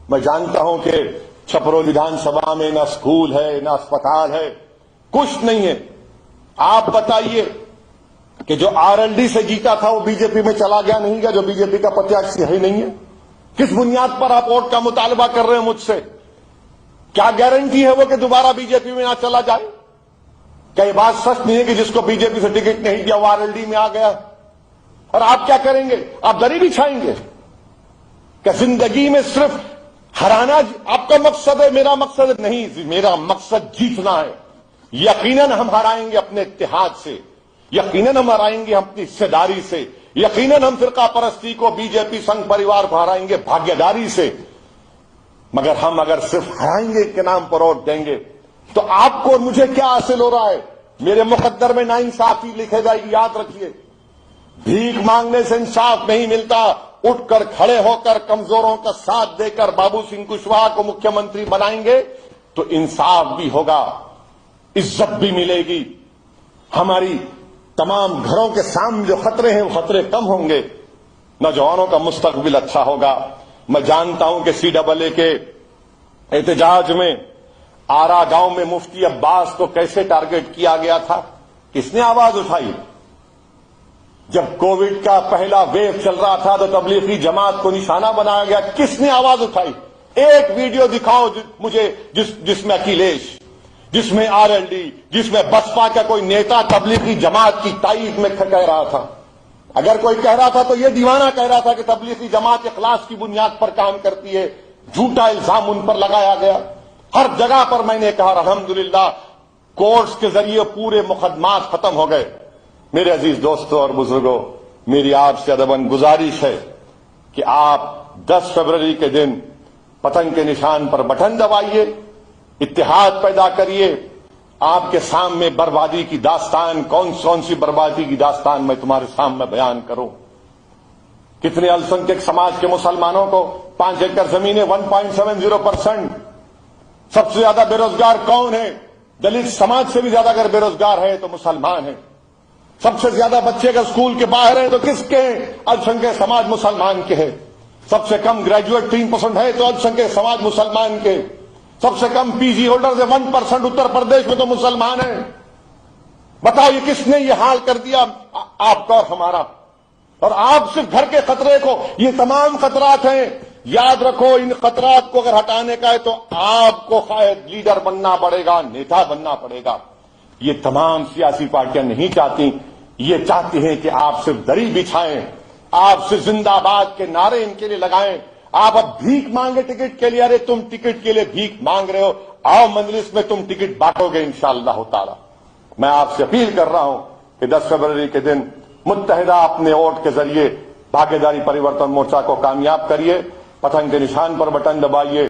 میں جانتا ہوں کہ چھپرو ویدھان سبھا میں نہ اسکول ہے نہ اسپتال ہے، کچھ نہیں ہے. آپ بتائیے کہ جو RLD سے جیتا تھا وہ بی جے پی میں چلا گیا نہیں گیا، جو بی جے پی کا پرتیاشی ہے ہی نہیں ہے. کس بنیاد پر آپ ووٹ کا مطالبہ کر رہے ہیں مجھ سے؟ کیا گارنٹی ہے وہ کہ دوبارہ بی جے پی میں نہ چلا جائے؟ کیا یہ بات سچ نہیں ہے کہ جس کو بی جے پی سے ٹکٹ نہیں دیا وہ RLD میں آ گیا؟ اور آپ کیا کریں گے؟ آپ دری بچھائیں گے کہ زندگی میں صرف ہرانا آپ کا مقصد ہے؟ میرا مقصد نہیں، میرا مقصد جیتنا ہے. یقیناً ہم ہرائیں گے اپنے اتحاد سے، یقیناً ہم ہرائیں گے اپنی حصہ داری سے، یقیناً ہم فرقہ پرستی کو، بی جے پی سنگھ پریوار کو ہرائیں گے بھاگیہ داری سے. مگر ہم اگر صرف ہرائیں گے کے نام پر ووٹ دیں گے تو آپ کو اور مجھے کیا حاصل ہو رہا ہے؟ میرے مقدر میں ناانصافی لکھے جائے گی، یاد رکھیے. بھیک مانگنے سے انصاف نہیں ملتا، اٹھ کر کھڑے ہو کر کمزوروں کا ساتھ دے کر بابو سنگھ کشواہا کو مکھیہ منتری بنائیں گے تو انصاف بھی ہوگا، عزت بھی ملے گی. ہماری تمام گھروں کے سامنے جو خطرے ہیں وہ خطرے کم ہوں گے، نوجوانوں کا مستقبل اچھا ہوگا. میں جانتا ہوں کہ CAA کے احتجاج میں آرا گاؤں میں مفتی عباس کو کیسے ٹارگٹ کیا گیا تھا، کس نے آواز اٹھائی؟ جب کووڈ کا پہلا ویو چل رہا تھا تو تبلیغی جماعت کو نشانہ بنایا گیا، کس نے آواز اٹھائی؟ ایک ویڈیو دکھاؤ مجھے جس میں اکھلیش، جس میں RLD، جس میں بسپا کا کوئی نیتا تبلیغی جماعت کی تائید میں کہہ رہا تھا. اگر کوئی کہہ رہا تھا تو یہ دیوانہ کہہ رہا تھا کہ تبلیغی جماعت اخلاص کی بنیاد پر کام کرتی ہے. جھوٹا الزام ان پر لگایا گیا. ہر جگہ پر میں نے کہا الحمدللہ کورٹس کے ذریعے پورے مقدمات ختم ہو گئے. میرے عزیز دوستوں اور بزرگوں، میری آپ سے ادباً گزارش ہے کہ آپ 10 فروری کے دن پتنگ کے نشان پر بٹن دبائیے، اتحاد پیدا کریے. آپ کے سامنے بربادی کی داستان، کون سی بربادی کی داستان میں تمہارے سامنے بیان کروں. کتنے السنکھیک سماج کے مسلمانوں کو 5 ایکڑ زمینیں، 1.70%. سب سے زیادہ بے روزگار کون ہے؟ دلت سماج سے بھی زیادہ اگر بے روزگار ہے تو مسلمان ہیں. سب سے زیادہ بچے اگر اسکول کے باہر ہیں تو کس کے ہیں؟ السنکھیک سماج مسلمان کے ہیں. سب سے کم گریجویٹ 3% ہے تو السنکھیک سماج مسلمان کے. سب سے کم PG ہولڈر 1% اتر پردیش میں تو مسلمان ہیں. بتاؤ یہ کس نے یہ حال کر دیا آپ کا اور ہمارا؟ اور آپ صرف گھر کے خطرے کو، یہ تمام خطرات ہیں، یاد رکھو ان خطرات کو اگر ہٹانے کا ہے تو آپ کو شاید لیڈر بننا پڑے گا، نیتا بننا پڑے گا. یہ تمام سیاسی پارٹیاں نہیں چاہتی، یہ چاہتی ہیں کہ آپ صرف دری بچھائیں، آپ صرف زندہ آباد کے نعرے ان کے لیے لگائیں. آپ اب بھیک مانگے ٹکٹ کے لیے، ارے تم ٹکٹ کے لیے بھیک مانگ رہے ہو، آؤ مجلس میں تم ٹکٹ بانٹو گے انشاءاللہ تعالی. میں آپ سے اپیل کر رہا ہوں کہ 10 فروری کے دن متحدہ اپنے ووٹ کے ذریعے بھاگیہ داری پریورتن مورچہ کو کامیاب کریے، پتنگ کے نشان پر بٹن دبائیے.